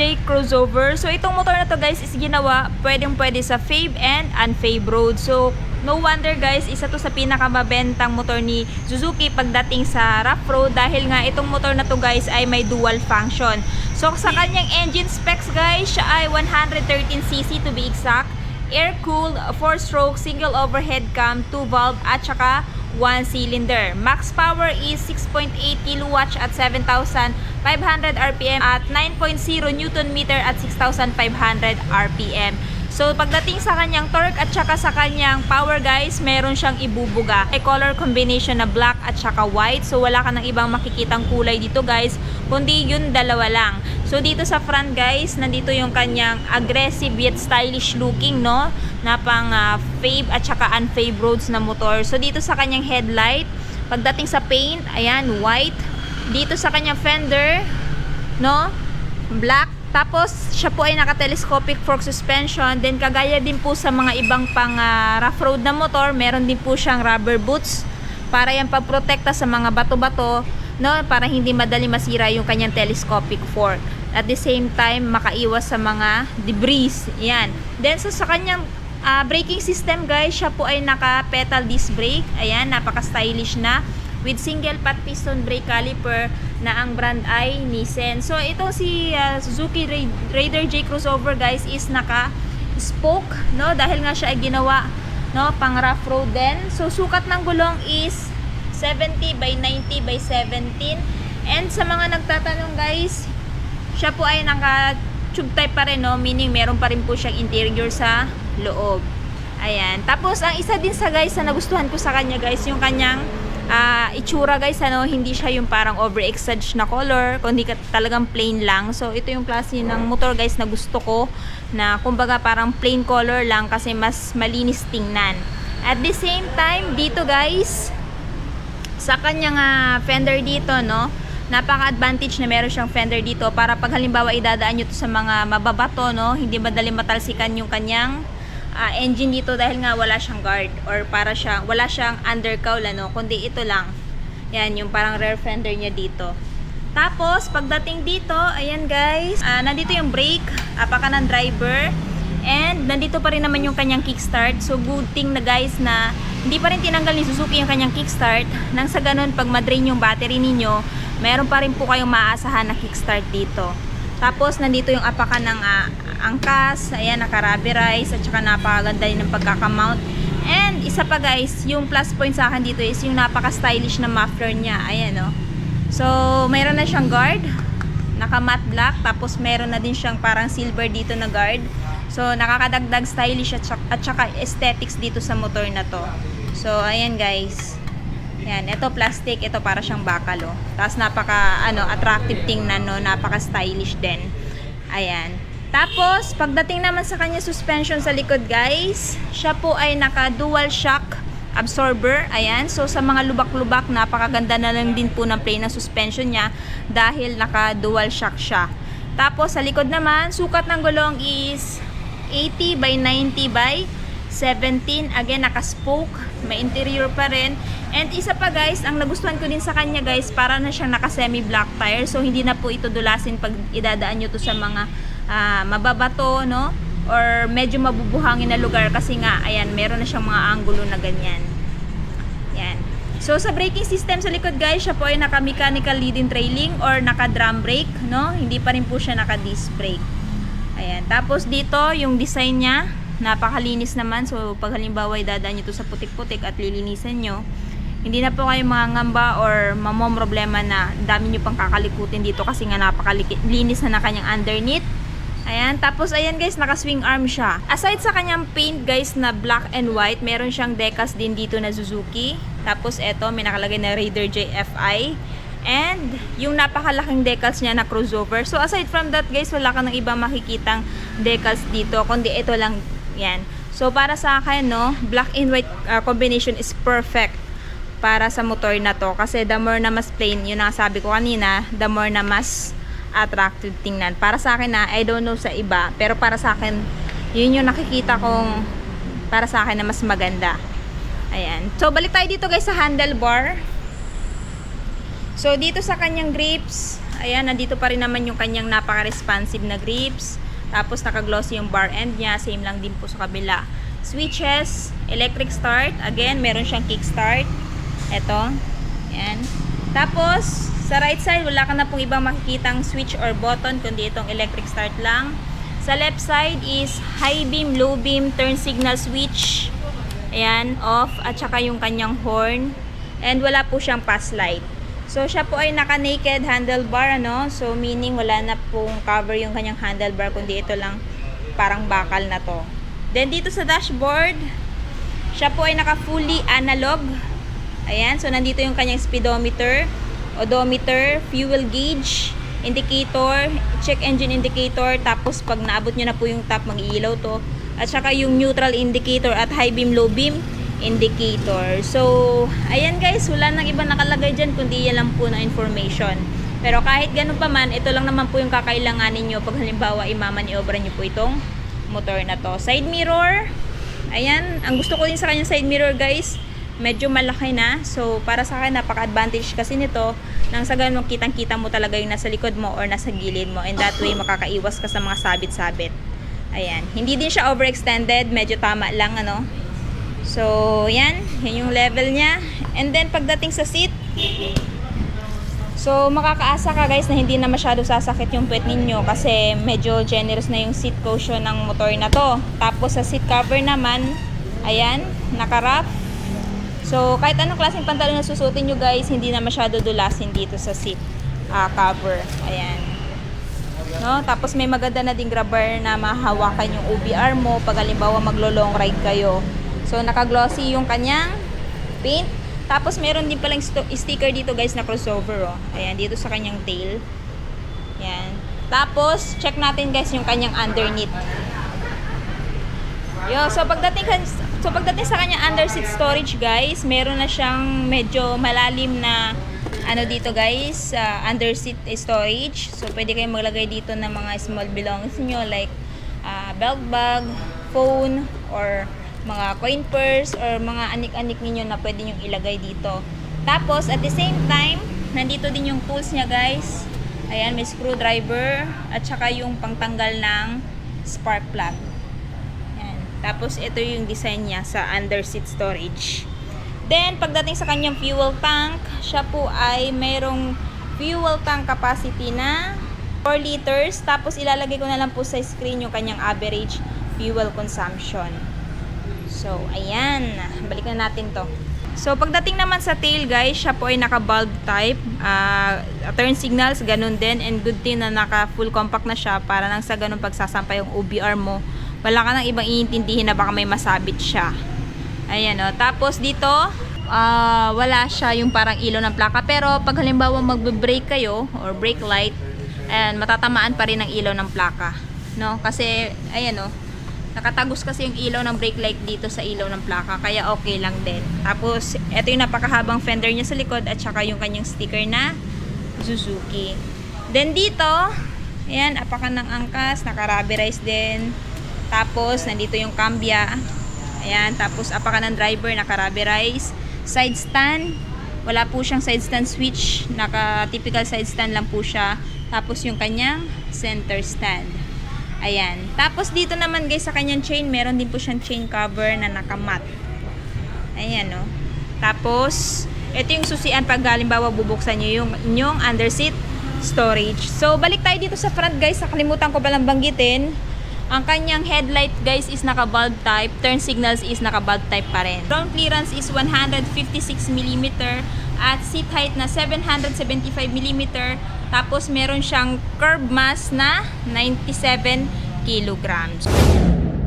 J crossover. So itong motor na to guys is ginawa pwede sa fave and unfave road. So no wonder guys, isa to sa pinakamabentang motor ni Suzuki pagdating sa rough road dahil nga itong motor na to guys ay may dual function. So sa kanyang engine specs guys, siya ay 113cc to be exact, air-cooled, 4-stroke, single overhead cam, 2-valve at saka 1 cylinder. Max power is 6.8 kilowatts at 7,500 RPM at 9.0 Newton meter at 6,500 RPM. So pagdating sa kanyang torque at saka sa kanyang power guys, meron siyang ibubuga. A color combination na black at saka white. So wala ka ng ibang makikitang kulay dito guys, kundi yun dalawa lang. So dito sa front guys, nandito yung kanyang aggressive yet stylish looking, no, na pang fave at saka unfave roads na motor. So dito sa kanyang headlight, pagdating sa paint, ayan, white. Dito sa kanyang fender, no, black. Tapos siya po ay naka-telescopic fork suspension. Then kagaya din po sa mga ibang pang rough road na motor, meron din po siyang rubber boots para yan pagprotekta sa mga bato-bato, no, para hindi madali masira yung kanyang telescopic fork. At the same time, makaiwas sa mga debris. Yan. Then sa kanyang braking system guys, siya po ay naka-pedal disc brake. Ayan, napaka-stylish na with single pot piston brake caliper na ang brand ay Nissan. So ito si Suzuki Raider J crossover guys is naka-spoke, no, dahil nga siya ay ginawa, no, pang rough road din. So sukat ng gulong is 70 by 90 by 17. And sa mga nagtatanong guys, siya po ay naka-tube type pa rin, no, meaning meron pa rin po siyang interior sa loob. Ayan. Tapos ang isa din sa guys na nagustuhan ko sa kanya guys, yung kanyang itsura guys, ano, hindi siya yung parang over-exage na color, kundi talagang plain lang. So ito yung klase ng motor guys na gusto ko, na kumbaga parang plain color lang kasi mas malinis tingnan. At the same time, dito guys, sa kanyang fender dito, no, napaka-advantage na meron siyang fender dito para pag halimbawa idadaan nyo to sa mga mababato, no, hindi madali matalsikan yung kanyang engine dito dahil nga wala siyang guard or para wala siyang undercowl, ano, kundi ito lang. Yan, yung parang rear fender niya dito. Tapos, pagdating dito, ayan guys, nandito yung brake, apakanan driver, and nandito pa rin naman yung kanyang kickstart. So, good thing na guys na hindi pa rin tinanggal ni Suzuki yung kanyang kickstart. Nang sa ganun, pag madrain yung battery ninyo, meron pa rin po kayong maaasahan na kickstart dito. Tapos, nandito yung apakan ng angkas, ayan, naka-rubberize, at saka napakaganda din ng pagkakamount. And isa pa guys, yung plus point sa akin dito is yung napaka-stylish na muffler niya, ayan, oh. So, mayroon na siyang guard, naka-matte black, tapos meron na din siyang parang silver dito na guard. So, nakakadagdag stylish at saka aesthetics dito sa motor na to. So, ayan guys. Ayan, ito plastic, ito para siyang bakal, oh. Tapos napaka attractive tingnan, no, napaka-stylish din. Ayan. Tapos, pagdating naman sa kanya suspension sa likod guys, siya po ay naka dual shock absorber. Ayan. So, sa mga lubak-lubak, napakaganda na lang din po ng play ng suspension niya dahil naka dual shock siya. Tapos, sa likod naman, sukat ng gulong is 80 by 90 by 17. Again, naka-spoke. May interior pa rin. And isa pa guys, ang nagustuhan ko din sa kanya guys, para na siyang naka-semi black tire. So, hindi na po ito dulasin pag idadaan nyo to sa mga mababato, no, or medyo mabubuhangin na lugar kasi nga, ayan, meron na siyang mga anggulo na ganyan. Yan. So, sa braking system sa likod guys, siya po ay naka-mechanical leading trailing or naka-drum brake, no, hindi pa rin po siya naka-disc brake. Ayan. Tapos dito, yung design niya, napakalinis naman. So, pag halimbawa idadaan nyo to sa putik-putik at lilinisan nyo, hindi na po kayo mangangamba or problema na dami nyo pang kakalikutin dito kasi nga napakalinis na kanyang underneath. Ayan, tapos ayan guys, naka-swing arm siya. Aside sa kanyang paint guys na black and white, meron siyang decals din dito na Suzuki. Tapos eto, may nakalagay na Raider JFI. And yung napakalaking decals niya na crossover. So aside from that guys, wala ka ng ibang makikitang decals dito, kundi ito lang yan. So para sa akin, no, black and white combination is perfect para sa motor na to. Kasi the more na mas plain, yun ang sabi ko kanina, the more na mas attractive tingnan. Para sa akin na, I don't know sa iba, pero para sa akin, yun yung nakikita kong para sa akin na mas maganda. Ayan. So, balik tayo dito guys sa handlebar. So, dito sa kanyang grips, ayan, nandito pa rin naman yung kanyang napaka-responsive na grips. Tapos naka-glossy yung bar end niya, same lang din po sa kabila. Switches, electric start, again, meron siyang kickstart. Ito, ayan. Tapos, sa right side, wala ka na pong ibang makikitang switch or button, kundi itong electric start lang. Sa left side is high beam, low beam, turn signal switch. Ayan, off, at saka yung kanyang horn. And wala po siyang pass light. So, siya po ay naka-naked handlebar, ano? So, meaning wala na pong cover yung kanyang handlebar, kundi ito lang parang bakal na to. Then, dito sa dashboard, siya po ay naka-fully analog. Ayan, so nandito yung kanyang speedometer, odometer, fuel gauge, indicator, check engine indicator, tapos pag naabot nyo na po yung top, mag-iilaw to. At saka yung neutral indicator at high beam, low beam indicator. So, ayan guys, wala nang iba nakalagay dyan, kundi yan lang po na information. Pero kahit ganun pa man, ito lang naman po yung kakailanganin nyo pag halimbawa imamaniobra nyo po itong motor na to. Side mirror, ayan, ang gusto ko din sa kanyang side mirror guys, medyo malaki na. So, para sa akin, napaka-advantage kasi nito, nang sa ganun, kitang-kita mo talaga yung nasa likod mo or nasa gilid mo. And that way, makakaiwas ka sa mga sabit-sabit. Ayan. Hindi din siya overextended. Medyo tama lang, ano. So, yan. Yan yung level niya. And then, pagdating sa seat, so, makakaasa ka guys na hindi na masyado sasakit yung puwet ninyo kasi medyo generous na yung seat cushion ng motor na to. Tapos, sa seat cover naman, ayan, naka-wrap. So, kahit anong klaseng pantalon na susutin nyo guys, hindi na masyado dulasin dito sa seat cover. Ayan. No? Tapos may maganda na ding grabber na mahawakan yung OBR mo pag halimbawa maglo-long ride kayo. So, naka-glossy yung kanyang paint. Tapos, meron din palang sticker dito guys na crossover. Oh. Ayan, dito sa kanyang tail. Ayan. Tapos, check natin guys yung kanyang underneath. So, pagdating sa kanyang under seat storage guys, meron na siyang medyo malalim na ano dito guys, under seat storage. So, pwede kayong maglagay dito ng mga small belongings nyo like belt bag, phone, or mga coin purse, or mga anik-anik ninyo na pwede nyo ilagay dito. Tapos, at the same time, nandito din yung tools niya guys. Ayan, may screwdriver at saka yung pangtanggal ng spark plug. Ayan. Tapos, ito yung design niya sa under seat storage. Then, pagdating sa kanyang fuel tank, siya po ay mayroong fuel tank capacity na 4 liters. Tapos, ilalagay ko na lang po sa screen yung kanyang average fuel consumption. So, ayan. Balikan natin to. So, pagdating naman sa tail guys, siya po ay naka-bulb type. Turn signals, ganun din. And good thing na naka-full compact na siya para nang sa ganun pagsasampa yung OBR mo, wala ka nang ibang iintindihin na baka may masabit siya. Ayan o. Tapos dito, wala siya yung parang ilaw ng plaka. Pero pag halimbawa magbe-brake kayo or brake light, ayan, matatamaan pa rin ang ilaw ng plaka. No? Kasi, ayan o. Nakatagos kasi yung ilaw ng brake light dito sa ilaw ng plaka, kaya okay lang din. Tapos, ito yung napakahabang fender niya sa likod at saka yung kanyang sticker na Suzuki. Then dito, ayan, apakan ng angkas, naka-rubberized din. Tapos, nandito yung cambia. Ayan, tapos apakan ng driver, naka-rubberized. Side stand, wala po siyang side stand switch, naka-typical side stand lang po siya. Tapos yung kanyang center stand. Ayan. Tapos dito naman guys sa kanyang chain, meron din po siyang chain cover na nakamat. Ayan o. Tapos, ito yung susian pag halimbawa bubuksan nyo yung inyong under seat storage. So, balik tayo dito sa front guys. Nakalimutan ko palang banggitin. Ang kanyang headlight guys is naka-bulb type. Turn signals is naka-bulb type pa rin. Ground clearance is 156mm at seat height na 775mm. Tapos meron siyang curb mass na 97 kilograms.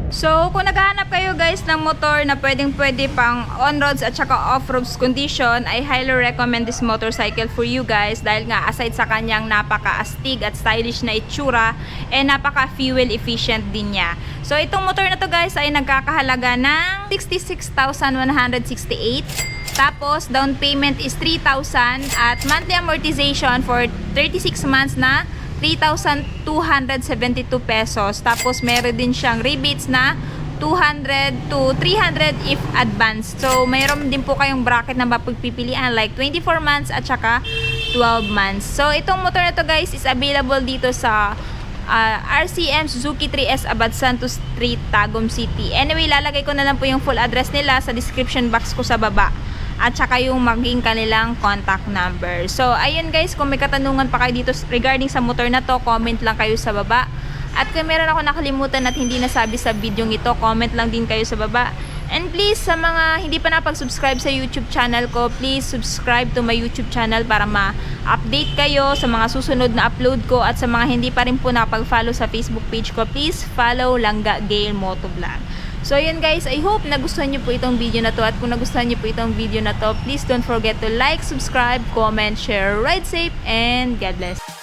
So, kung naghahanap kayo guys ng motor na pwedeng-pwede pang on-roads at saka off-roads condition, I highly recommend this motorcycle for you guys dahil nga aside sa kanyang napaka-astig at stylish na itsura, napaka-fuel efficient din niya. So, itong motor na to guys ay nagkakahalaga ng 66,168. Tapos, down payment is 3,000 at monthly amortization for 36 months na 3,272 pesos. Tapos, meron din siyang rebates na 200 to 300 if advanced. So, mayroon din po kayong bracket na mapagpipilian like 24 months at saka 12 months. So, itong motor na to guys is available dito sa RCM Suzuki 3S Abad Santos Street, Tagum City. Anyway, lalagay ko na lang po yung full address nila sa description box ko sa baba. At saka yung maging kanilang contact number. So, ayun guys, kung may katanungan pa kayo dito regarding sa motor na to, comment lang kayo sa baba. At kung meron ako nakalimutan at hindi nasabi sa video ito, comment lang din kayo sa baba. And please, sa mga hindi pa napag-subscribe sa YouTube channel ko, please subscribe to my YouTube channel para ma-update kayo sa mga susunod na upload ko. At sa mga hindi pa rin po napag-follow sa Facebook page ko, please follow Langga Gail Motovlog. So yun guys, I hope nagustuhan nyo po itong video na to. At kung nagustuhan nyo po itong video na to, please don't forget to like, subscribe, comment, share, ride safe, and God bless.